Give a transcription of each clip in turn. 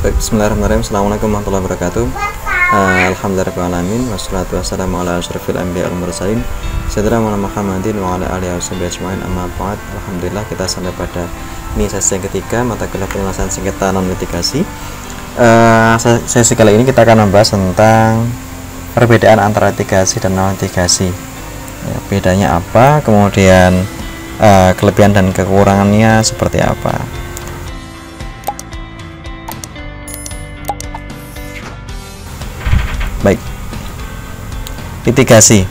Baik, bismillahirrahmanirrahim. Assalamualaikum warahmatullahi wabarakatuh. Alhamdulillahirrahmanirrahim. Wassalatu wassalamu ala asyrafil anbiya wal mursalin sayyidina Muhammadin wa ala alihi washabihi ajmain, amma ba'd. Alhamdulillah, kita sampai pada ini sesi yang ketiga mata kuliah penyelesaian sengketa non litigasi. Sesi kali ini kita akan membahas tentang perbedaan antara litigasi dan non litigasi, ya, bedanya apa, kemudian kelebihan dan kekurangannya seperti apa. Baik, litigasi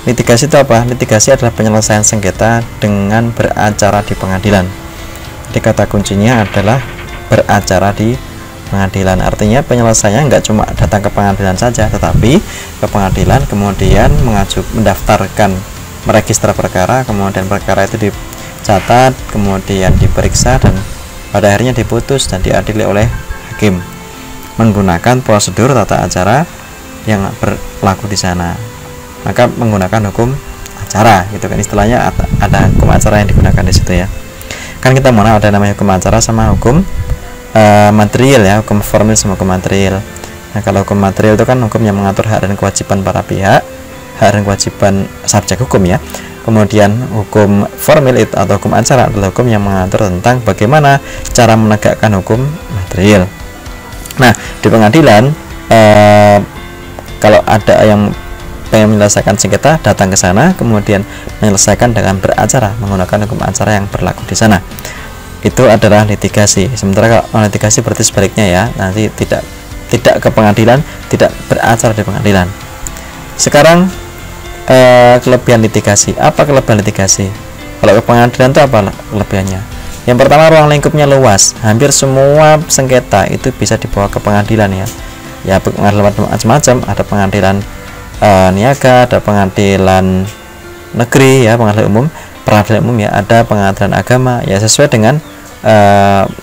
itu apa? Litigasi adalah penyelesaian sengketa dengan beracara di pengadilan. Jadi kata kuncinya adalah beracara di pengadilan. Artinya penyelesaiannya nggak cuma datang ke pengadilan saja, tetapi ke pengadilan kemudian mendaftarkan, meregister perkara, kemudian perkara itu dicatat, kemudian diperiksa, dan pada akhirnya diputus dan diadili oleh hakim menggunakan prosedur tata acara yang berlaku di sana. Maka menggunakan hukum acara, gitu kan, istilahnya ada hukum acara yang digunakan di situ, ya. Kan kita mengenal ada namanya hukum acara sama hukum material, ya, hukum formil sama hukum material. Nah, kalau hukum material itu kan hukum yang mengatur hak dan kewajiban para pihak, hak dan kewajiban subjek hukum, ya. Kemudian hukum formil itu atau hukum acara adalah hukum yang mengatur tentang bagaimana cara menegakkan hukum material. Nah, di pengadilan kalau ada yang pengen menyelesaikan sengketa, datang ke sana, kemudian menyelesaikan dengan beracara menggunakan hukum acara yang berlaku di sana. Itu adalah litigasi. Sementara kalau litigasi berarti sebaliknya, ya, nanti tidak ke pengadilan, tidak beracara di pengadilan. Sekarang kelebihan litigasi. Apa kelebihan litigasi? Kalau ke pengadilan itu apa kelebihannya? Yang pertama, ruang lingkupnya luas. Hampir semua sengketa itu bisa dibawa ke pengadilan, ya. Ya, pengadilan macam-macam, ada pengadilan niaga, ada pengadilan negeri, ya, pengadilan umum, peradilan umum, ya, ada pengadilan agama, ya, sesuai dengan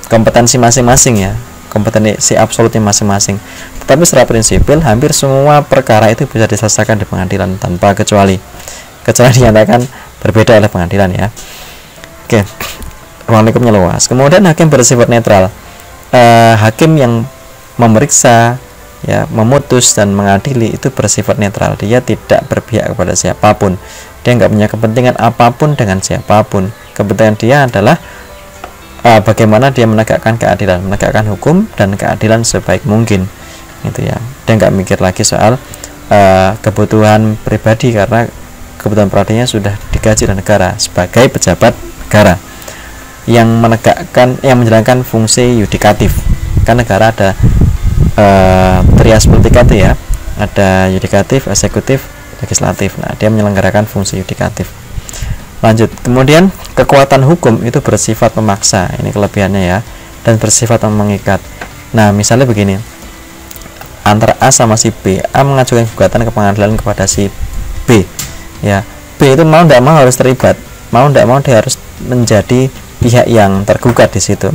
kompetensi masing-masing, ya, kompetensi absolutnya masing-masing. Tetapi secara prinsipil hampir semua perkara itu bisa diselesaikan di pengadilan tanpa kecuali dinyatakan berbeda oleh pengadilan, ya. Oke, ruang lingkupnya luas. Kemudian hakim bersifat netral. Hakim yang memeriksa, ya, memutus dan mengadili itu bersifat netral. Dia tidak berpihak kepada siapapun, dia nggak punya kepentingan apapun dengan siapapun. Kepentingan dia adalah bagaimana dia menegakkan keadilan, menegakkan hukum dan keadilan sebaik mungkin, gitu, ya. Dia nggak mikir lagi soal kebutuhan pribadi, karena kebutuhan pribadinya sudah digaji oleh negara sebagai pejabat negara yang menjalankan fungsi yudikatif. Kan negara ada trias multikate, ya, ada yudikatif, eksekutif, legislatif. Nah, dia menyelenggarakan fungsi yudikatif. Lanjut, kemudian kekuatan hukum itu bersifat memaksa, ini kelebihannya, ya, dan bersifat mengikat. Nah, misalnya begini, antara A sama si B, A mengajukan gugatan ke pengadilan kepada si B, ya, B itu mau tidak mau harus terlibat, mau tidak mau dia harus menjadi pihak yang tergugat di situ.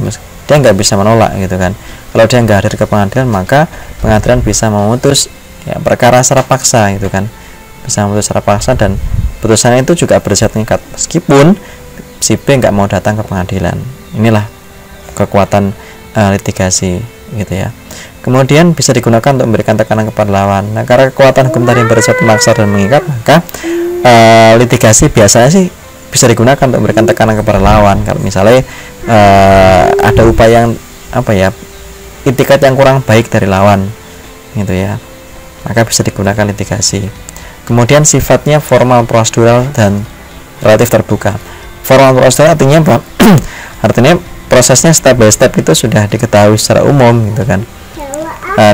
Dia nggak bisa menolak, gitu kan. Kalau dia nggak hadir ke pengadilan, maka pengadilan bisa memutus, ya, perkara secara paksa, gitu kan, bisa memutus secara paksa, dan putusannya itu juga bersifat mengikat meskipun si B nggak mau datang ke pengadilan. Inilah kekuatan litigasi, gitu, ya. Kemudian bisa digunakan untuk memberikan tekanan kepada lawan. Nah, karena kekuatan hukum tadi bersifat memaksa dan mengikat, maka litigasi biasanya sih bisa digunakan untuk memberikan tekanan kepada lawan. Kalau misalnya ada upaya yang itikat yang kurang baik dari lawan, gitu, ya, maka bisa digunakan litigasi. Kemudian sifatnya formal, prosedural, dan relatif terbuka. Formal prosedural artinya apa? Artinya prosesnya step by step itu sudah diketahui secara umum, gitu kan,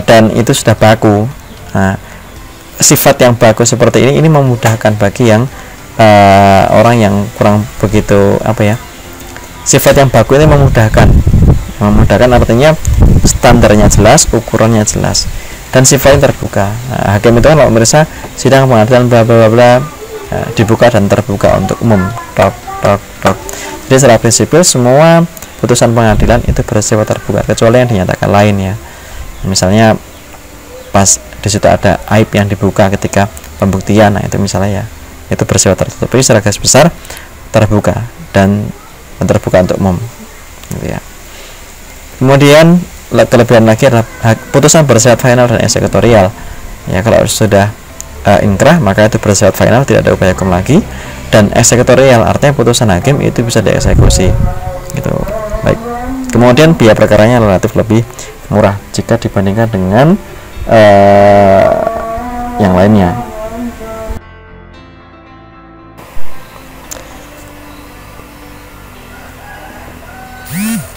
dan itu sudah baku. Nah, sifat yang baku seperti ini memudahkan bagi yang orang yang kurang begitu sifat yang baku ini memudahkan artinya standarnya jelas, ukurannya jelas, dan sifatnya terbuka. Nah, hakim itu kan kalau memeriksa sidang pengadilan bla bla bla, dibuka dan terbuka untuk umum. Jadi secara prinsipil semua putusan pengadilan itu bersifat terbuka kecuali yang dinyatakan lain, ya. Misalnya pas di situ ada aib yang dibuka ketika pembuktian, nah itu misalnya, ya, itu bersifat tertutup. Tapi secara garis besar terbuka dan terbuka untuk umum, gitu, ya. Kemudian kelebihan lagi adalah putusan bersifat final dan eksekutorial. Ya, kalau sudah inkrah maka itu bersifat final, tidak ada upaya hukum lagi, dan eksekutorial artinya putusan hakim itu bisa dieksekusi gitu. Baik. Kemudian biaya perkaranya relatif lebih murah jika dibandingkan dengan yang lainnya.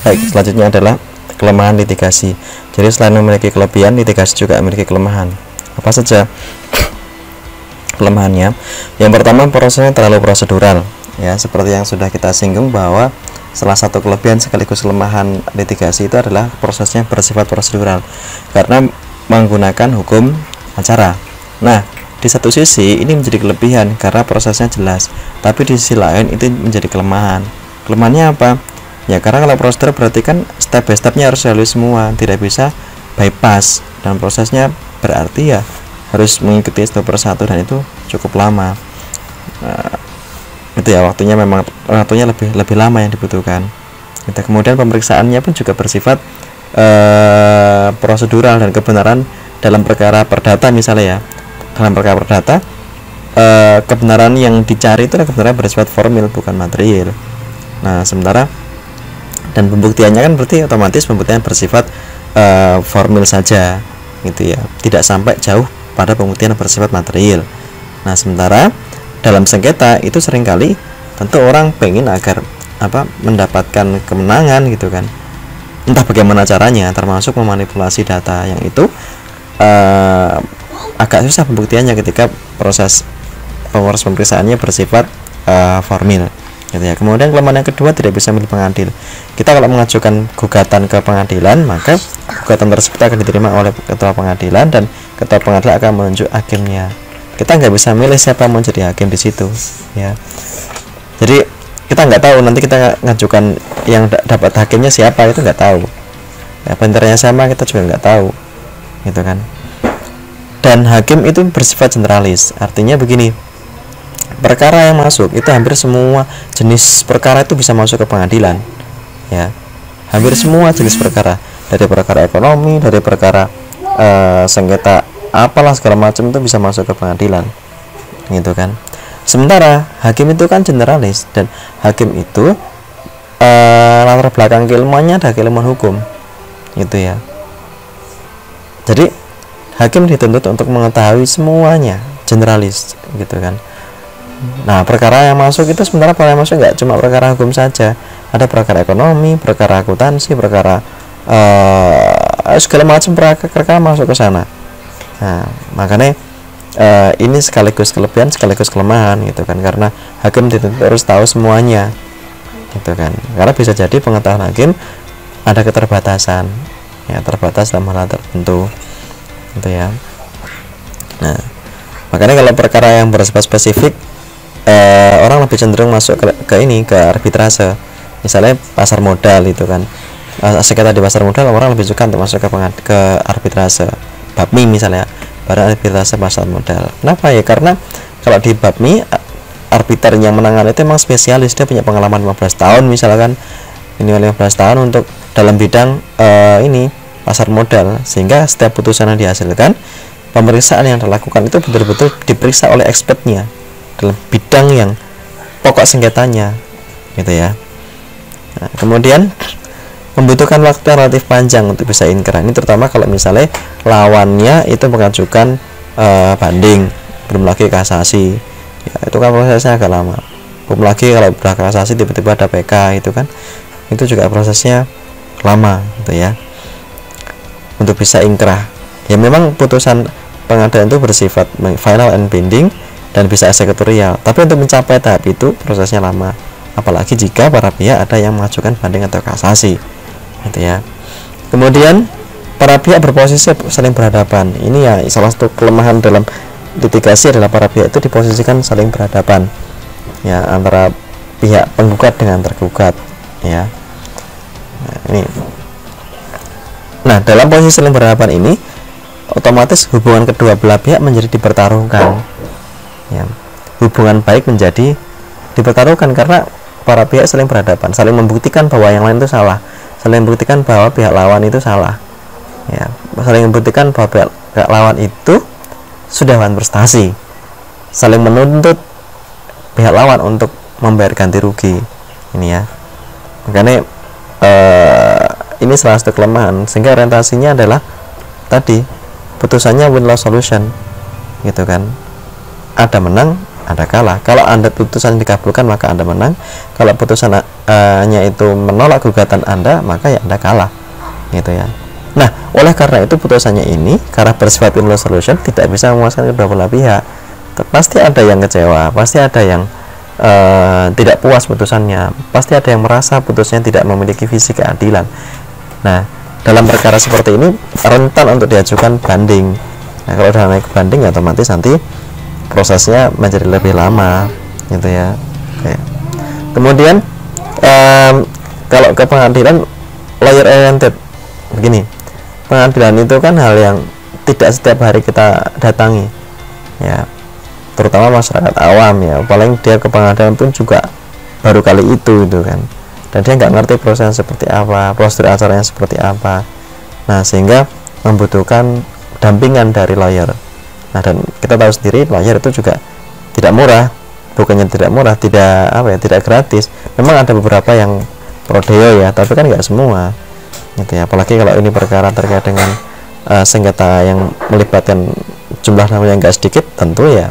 Baik, selanjutnya adalah kelemahan litigasi. Jadi selain memiliki kelebihan, litigasi juga memiliki kelemahan. Apa saja kelemahannya? Yang pertama, prosesnya terlalu prosedural. Ya, seperti yang sudah kita singgung bahwa salah satu kelebihan sekaligus kelemahan litigasi itu adalah prosesnya bersifat prosedural karena menggunakan hukum acara. Nah, di satu sisi ini menjadi kelebihan karena prosesnya jelas, tapi di sisi lain itu menjadi kelemahan. Kelemahannya apa? Ya, karena kalau prosedur berarti kan step by stepnya harus dilalui semua, tidak bisa bypass, dan prosesnya berarti ya harus mengikuti satu persatu dan itu cukup lama. Itu ya waktunya lebih lama yang dibutuhkan. Kemudian pemeriksaannya pun juga bersifat prosedural dan kebenaran dalam perkara perdata misalnya ya. Dalam perkara perdata kebenaran yang dicari itu adalah kebenaran bersifat formil bukan material. Nah, sementara dan pembuktiannya kan berarti otomatis pembuktian bersifat formil saja gitu ya, tidak sampai jauh pada pembuktian bersifat material. Nah, sementara dalam sengketa itu seringkali tentu orang pengen agar mendapatkan kemenangan gitu kan, entah bagaimana caranya, termasuk memanipulasi data, yang itu agak susah pembuktiannya ketika proses pemeriksaannya bersifat formil gitu ya. Kemudian kelemahan yang kedua, tidak bisa memilih pengadil. Kita kalau mengajukan gugatan ke pengadilan, maka gugatan tersebut akan diterima oleh ketua pengadilan dan ketua pengadilan akan menunjuk hakimnya. Kita nggak bisa milih siapa mau jadi hakim di situ ya. Jadi kita nggak tahu nanti kita ngajukan yang dapat hakimnya siapa, itu nggak tahu ya, pinternya sama kita juga nggak tahu gitu kan. Dan hakim itu bersifat generalis, artinya begini, perkara yang masuk itu hampir semua jenis perkara itu bisa masuk ke pengadilan ya, hampir semua jenis perkara, dari perkara ekonomi, dari perkara sengketa apalah segala macam itu bisa masuk ke pengadilan gitu kan. Sementara hakim itu kan generalis, dan hakim itu latar belakang keilmuannya ada keilmuan hukum gitu ya. Jadi hakim dituntut untuk mengetahui semuanya, generalis gitu kan. Nah, perkara yang masuk itu sementara perkara yang masuk nggak cuma perkara hukum saja, ada perkara ekonomi, perkara akuntansi, perkara segala macam perkara masuk ke sana. Nah, makanya ini sekaligus kelebihan sekaligus kelemahan gitu kan, karena hakim dituntut harus tahu semuanya gitu kan, karena bisa jadi pengetahuan hakim ada keterbatasan ya, terbatas dalam hal tertentu gitu ya. Nah, makanya kalau perkara yang bersifat spesifik orang lebih cenderung masuk ke arbitrase. Misalnya pasar modal itu kan, sengketa di pasar modal orang lebih suka untuk masuk ke arbitrase. BAPMI misalnya, pada arbitrase pasar modal. Kenapa ya? Karena kalau di BAPMI arbiter yang menangani itu memang spesialis, dia punya pengalaman 15 tahun misalkan, minimal 15 tahun untuk dalam bidang ini pasar modal, sehingga setiap putusan yang dihasilkan, pemeriksaan yang dilakukan itu betul-betul diperiksa oleh expertnya dalam bidang yang pokok sengketanya gitu ya. Nah, kemudian membutuhkan waktu yang relatif panjang untuk bisa inkrah. Ini terutama kalau misalnya lawannya itu mengajukan banding, belum lagi kasasi ya, itu kan prosesnya agak lama. Belum lagi kalau sudah kasasi tiba-tiba ada PK itu kan, itu juga prosesnya lama gitu ya untuk bisa inkrah. Ya memang putusan pengadilan itu bersifat final and binding dan bisa eksekutorial, tapi untuk mencapai tahap itu prosesnya lama, apalagi jika para pihak ada yang mengajukan banding atau kasasi gitu ya. Kemudian para pihak berposisi saling berhadapan. Ini ya salah satu kelemahan dalam litigasi adalah para pihak itu diposisikan saling berhadapan ya, antara pihak penggugat dengan tergugat ya. Nah, dalam posisi saling berhadapan ini otomatis hubungan kedua belah pihak menjadi dipertaruhkan ya. Hubungan baik menjadi dipertaruhkan karena para pihak saling berhadapan, saling membuktikan bahwa yang lain itu salah, saling membuktikan bahwa pihak lawan itu salah ya, saling membuktikan bahwa pihak lawan itu sudah berprestasi, saling menuntut pihak lawan untuk membayar ganti rugi ini ya. Makanya ini salah satu kelemahan, sehingga orientasinya adalah tadi putusannya win-loss solution gitu kan, ada menang ada kalah. Kalau Anda putusan dikabulkan maka Anda menang, kalau putusannya itu menolak gugatan Anda maka ya Anda kalah gitu ya. Nah, oleh karena itu putusannya ini karena bersifat win-loss solution tidak bisa memuaskan kedua belah pihak. Pasti ada yang kecewa, pasti ada yang tidak puas putusannya, pasti ada yang merasa putusnya tidak memiliki visi keadilan. Nah, dalam perkara seperti ini rentan untuk diajukan banding. Nah, kalau sudah naik banding otomatis nanti prosesnya menjadi lebih lama gitu ya. Oke. Kemudian kalau ke pengadilan lawyer oriented begini, pengadilan itu kan hal yang tidak setiap hari kita datangi ya, terutama masyarakat awam ya, paling dia ke pengadilan pun juga baru kali itu kan, dan dia nggak ngerti proses seperti apa, prosedur acaranya seperti apa. Nah, sehingga membutuhkan dampingan dari lawyer. Nah, dan kita tahu sendiri lawyer itu juga tidak murah, bukannya tidak murah, tidak tidak gratis. Memang ada beberapa yang prodeo ya, tapi kan nggak semua gitu ya. Apalagi kalau ini perkara terkait dengan sengketa yang melibatkan jumlah nama yang nggak sedikit, tentu ya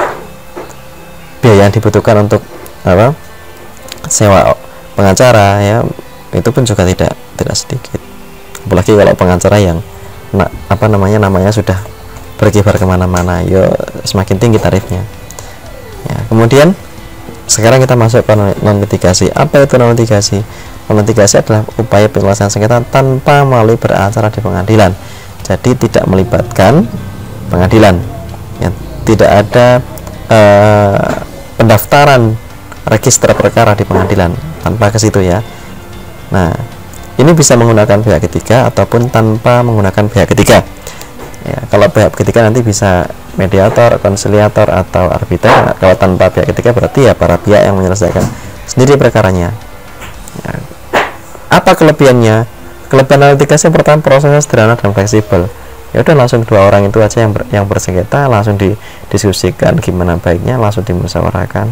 biaya yang dibutuhkan untuk sewa pengacara ya itu pun juga tidak sedikit. Apalagi kalau pengacara yang namanya sudah berkibar kemana-mana, ya semakin tinggi tarifnya ya. Kemudian sekarang kita masuk ke non litigasi. Apa itu non litigasi? Non litigasi adalah upaya penyelesaian sengketa tanpa melalui beracara di pengadilan, jadi tidak melibatkan pengadilan ya, tidak ada pendaftaran register perkara di pengadilan, tanpa ke situ ya. Nah, ini bisa menggunakan pihak ketiga ataupun tanpa menggunakan pihak ketiga ya. Kalau pihak ketiga nanti bisa mediator, konsiliator atau arbiter. Kalau tanpa pihak ketiga berarti ya para pihak yang menyelesaikan sendiri perkaranya ya. Apa kelebihannya? Kelebihan litigasi yang pertama, prosesnya sederhana dan fleksibel. Ya udah, langsung dua orang itu aja yang bersengketa langsung didiskusikan gimana baiknya, langsung dimusyawarahkan.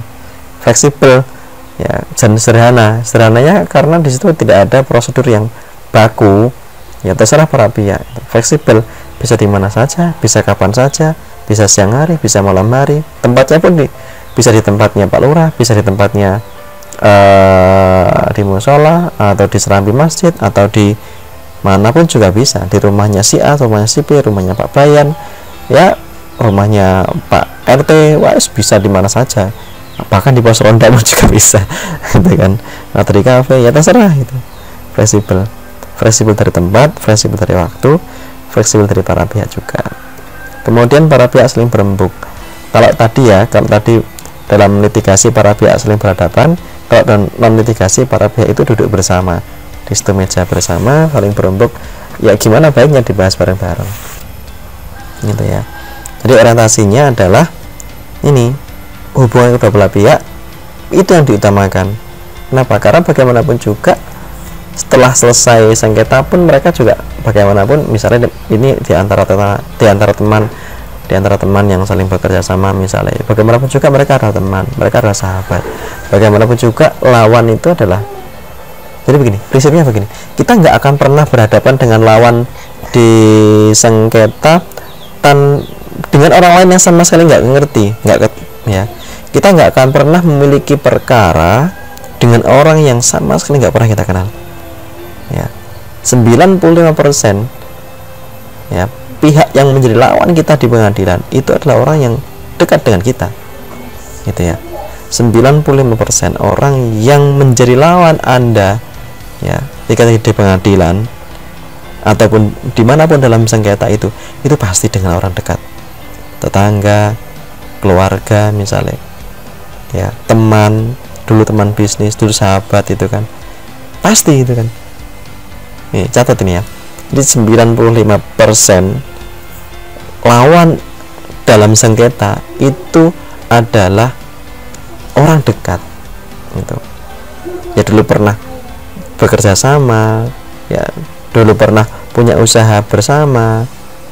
Fleksibel ya, dan sederhananya karena di situ tidak ada prosedur yang baku ya, terserah para pihak. Fleksibel, bisa di mana saja, bisa kapan saja, bisa siang hari, bisa malam hari. Tempatnya pun bisa di tempatnya Pak Lurah, bisa di tempatnya di musola atau di serambi masjid atau di manapun juga bisa, di rumahnya si A, rumahnya si B, rumahnya Pak Bayan ya, rumahnya Pak RT, bisa di mana saja, bahkan di pos ronda pun juga bisa gitu kan, atau di kafe ya, terserah itu. Fleksibel dari tempat, fleksibel dari waktu, fleksibel dari para pihak juga. Kemudian para pihak saling berembuk. Kalau tadi dalam litigasi para pihak saling berhadapan, kalau dalam non litigasi para pihak itu duduk bersama di situ, meja bersama, saling berembuk ya, gimana baiknya dibahas bareng-bareng gitu ya. Jadi orientasinya adalah ini, hubungan kedua belah pihak itu yang diutamakan. Kenapa? Karena bagaimanapun juga setelah selesai sengketa pun mereka juga bagaimanapun, misalnya ini di antara teman yang saling bekerja sama, misalnya bagaimanapun juga mereka adalah teman, mereka adalah sahabat. Bagaimanapun juga lawan itu adalah, jadi begini, prinsipnya begini, kita nggak akan pernah berhadapan dengan lawan di sengketa dengan orang lain yang sama sekali nggak ngerti, ya. Kita nggak akan pernah memiliki perkara dengan orang yang sama sekali nggak pernah kita kenal ya. 95% ya, pihak yang menjadi lawan kita di pengadilan itu adalah orang yang dekat dengan kita gitu ya. 95% orang yang menjadi lawan Anda ya, jika di pengadilan ataupun dimanapun dalam sengketa itu pasti dengan orang dekat, tetangga, keluarga misalnya ya, teman, dulu teman bisnis, dulu sahabat, itu kan pasti itu kan. Nih, catat ini ya, jadi 95% lawan dalam sengketa itu adalah orang dekat gitu ya, dulu pernah bekerja sama ya, dulu pernah punya usaha bersama,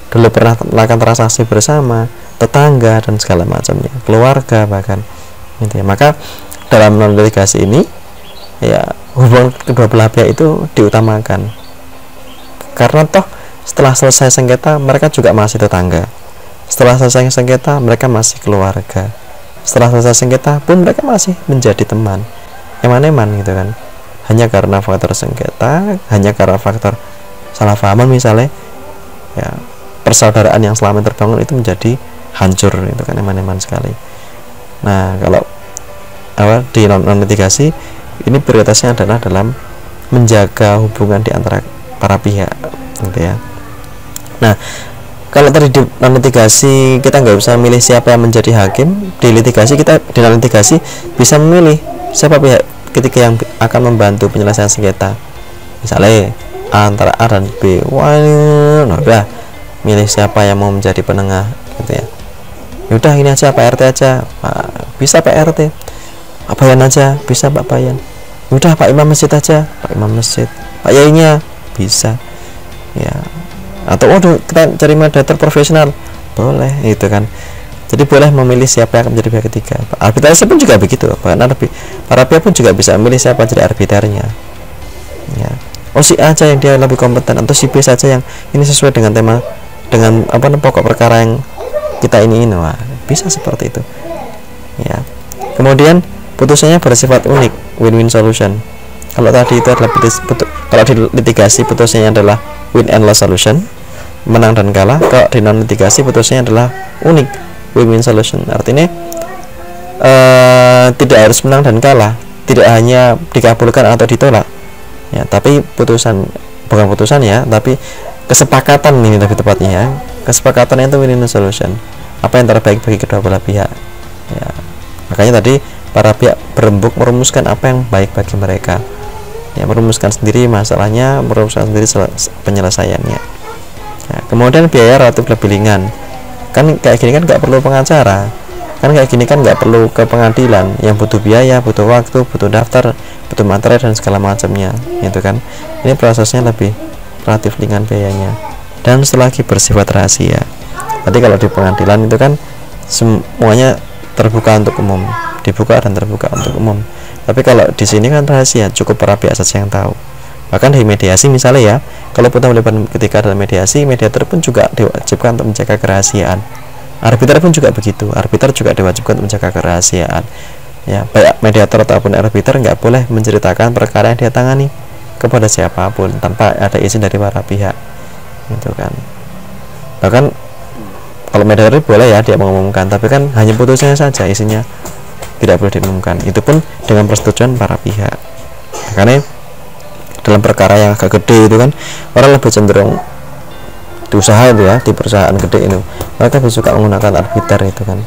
dulu pernah melakukan transaksi bersama, tetangga dan segala macamnya, keluarga bahkan, gitu ya. Maka dalam non litigasi ini ya hubungan kedua belah pihak itu diutamakan, karena toh setelah selesai sengketa mereka juga masih tetangga, setelah selesai sengketa mereka masih keluarga, setelah selesai sengketa pun mereka masih menjadi teman, eman-eman gitu kan. Hanya karena faktor sengketa, hanya karena faktor salah pahaman misalnya, ya persaudaraan yang selama terbangun itu menjadi hancur, itu kan eman-eman sekali. Nah, kalau di non litigasi ini prioritasnya adalah dalam menjaga hubungan di antara para pihak, gitu ya. Nah, kalau tadi di non litigasi kita nggak bisa memilih siapa yang menjadi hakim, di litigasi kita di non litigasi bisa memilih siapa pihak ketika yang akan membantu penyelesaian sengketa. Misalnya antara A dan B, wah, nah udah milih siapa yang mau menjadi penengah, gitu ya. Udah ini aja Pak RT aja, bisa Pak RT, Pak Bayan aja, bisa Pak Bayan. Udah Pak Imam Masjid aja, Pak Imam Masjid, Pak Yainya bisa, ya. Atau waduh kita cari mediator profesional, boleh, itu kan. Jadi boleh memilih siapa yang akan menjadi pihak ketiga. Arbitrase pun juga begitu, bahkan para pihak pun juga bisa memilih siapa jadi arbiternya, ya. Oh si A aja yang dia lebih kompeten, atau si B saja yang ini sesuai dengan tema, dengan pokok perkara yang kita ini, wah bisa seperti itu, ya. Kemudian putusannya bersifat unik, win-win solution. Kalau tadi itu adalah kalau di litigasi putusannya adalah win and loss solution, menang dan kalah. Kalau di non litigasi putusannya adalah unik, win-win solution. Artinya tidak harus menang dan kalah, tidak hanya dikabulkan atau ditolak, ya, tapi bukan putusan ya, tapi kesepakatan ini lebih tepatnya, ya. Kesepakatan itu win-win solution, apa yang terbaik bagi kedua belah pihak, ya. Makanya tadi para pihak berembuk merumuskan apa yang baik bagi mereka, ya, merumuskan sendiri masalahnya, merumuskan sendiri penyelesaiannya, ya. Kemudian biaya relatif lebih ringan, kan kayak gini kan nggak perlu pengacara, kan kayak gini kan nggak perlu ke pengadilan yang butuh biaya, butuh waktu, butuh daftar, butuh materai dan segala macamnya, itu kan. Ini prosesnya lebih relatif ringan biayanya, dan selagi bersifat rahasia. Tadi kalau di pengadilan itu kan semuanya terbuka untuk umum, dibuka dan terbuka untuk umum. Tapi kalau di sini kan rahasia, cukup para pihak saja yang tahu. Bahkan di mediasi misalnya ya, kalau kita melibatkan ketika dalam mediasi, mediator pun juga diwajibkan untuk menjaga kerahasiaan. Arbiter pun juga begitu, arbiter juga diwajibkan untuk menjaga kerahasiaan, ya. Baik mediator ataupun arbiter nggak boleh menceritakan perkara yang dia tangani kepada siapapun tanpa ada izin dari para pihak, gitu kan. Bahkan kalau mediator boleh ya dia mengumumkan, tapi kan hanya putusannya saja, isinya tidak boleh diumumkan, itu pun dengan persetujuan para pihak. Makanya dalam perkara yang agak gede itu kan orang lebih cenderung di usaha itu ya, di perusahaan gede itu mereka lebih suka menggunakan arbiter itu kan.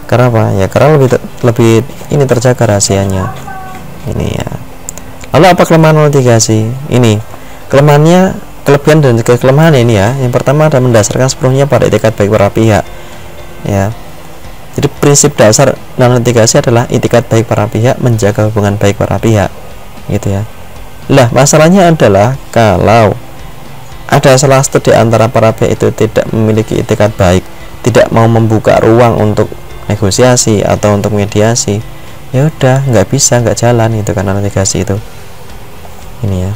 Karena apa? Ya karena lebih ini terjaga rahasianya ini, ya. Lalu apa kelemahan litigasi ini? Kelebihan dan kelemahan ini, ya. Yang pertama adalah mendasarkan sepenuhnya pada itikat baik para pihak, ya. Jadi prinsip dasar non litigasi adalah itikat baik para pihak, menjaga hubungan baik para pihak, gitu ya. Lah masalahnya adalah kalau ada salah satu di antara para pihak itu tidak memiliki itikat baik, tidak mau membuka ruang untuk negosiasi atau untuk mediasi, ya udah nggak bisa, nggak jalan itu kan litigasi itu, ini ya.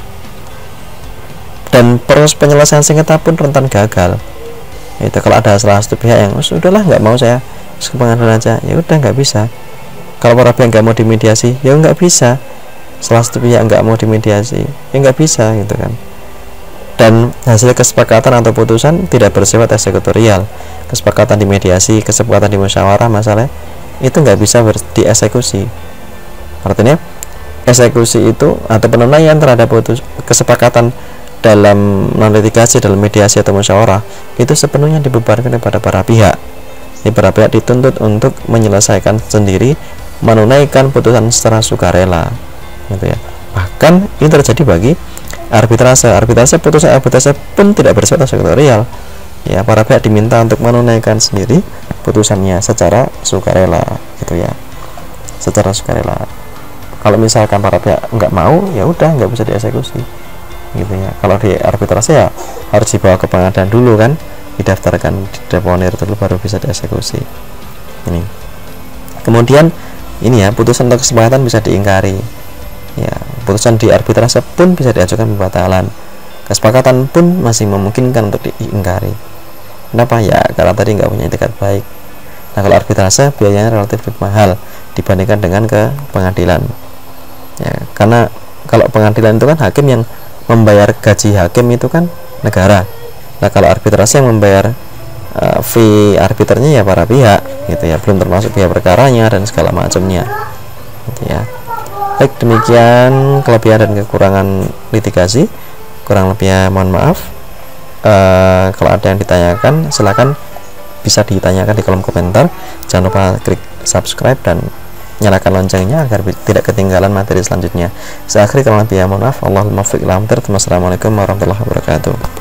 Dan proses penyelesaian sengketa pun rentan gagal. Itu kalau ada salah satu pihak yang sudahlah nggak mau, saya ke pengadilan aja, ya udah nggak bisa. Kalau para pihak nggak mau dimediasi, ya nggak bisa. Salah satu pihak nggak mau dimediasi, ya nggak bisa, gitu kan. Dan hasil kesepakatan atau putusan tidak bersifat eksekutorial. Kesepakatan di mediasi, kesepakatan di musyawarah masalah itu nggak bisa dieksekusi. Artinya eksekusi itu atau penunaian terhadap kesepakatan dalam non litigasi, dalam mediasi atau musyawarah itu sepenuhnya dibebankan kepada para pihak. Jadi para pihak dituntut untuk menyelesaikan sendiri, menunaikan putusan secara sukarela, gitu ya. Bahkan ini terjadi bagi arbitrase. Putusan arbitrase pun tidak bersifat eksekutorial, ya. Para pihak diminta untuk menunaikan sendiri putusannya secara sukarela, gitu ya, secara sukarela. Kalau misalkan para pihak nggak mau, ya udah nggak bisa dieksekusi, gitu ya. Kalau di arbitrase ya harus dibawa ke pengadilan dulu kan, didaftarkan, dideponir dulu baru bisa dieksekusi. Ini kemudian ini ya, putusan atau kesepakatan bisa diingkari ya, putusan di arbitrase pun bisa diajukan pembatalan, kesepakatan pun masih memungkinkan untuk diingkari. Kenapa ya? Karena tadi nggak punya etikat baik. Nah kalau arbitrase biayanya relatif lebih mahal dibandingkan dengan ke pengadilan ya, karena kalau pengadilan itu kan hakim yang membayar gaji hakim itu kan negara. Nah kalau arbitrase yang membayar fee arbiternya ya para pihak gitu ya, belum termasuk biaya perkaranya dan segala macamnya gitu ya. Baik, demikian kelebihan dan kekurangan litigasi. Kurang lebihnya mohon maaf. Kalau ada yang ditanyakan silakan bisa ditanyakan di kolom komentar. Jangan lupa klik subscribe dan nyalakan loncengnya agar tidak ketinggalan materi selanjutnya. Saya akhiri, kalau lebihnya mohon maaf. Allahumma fiq ila. Assalamualaikum warahmatullahi wabarakatuh.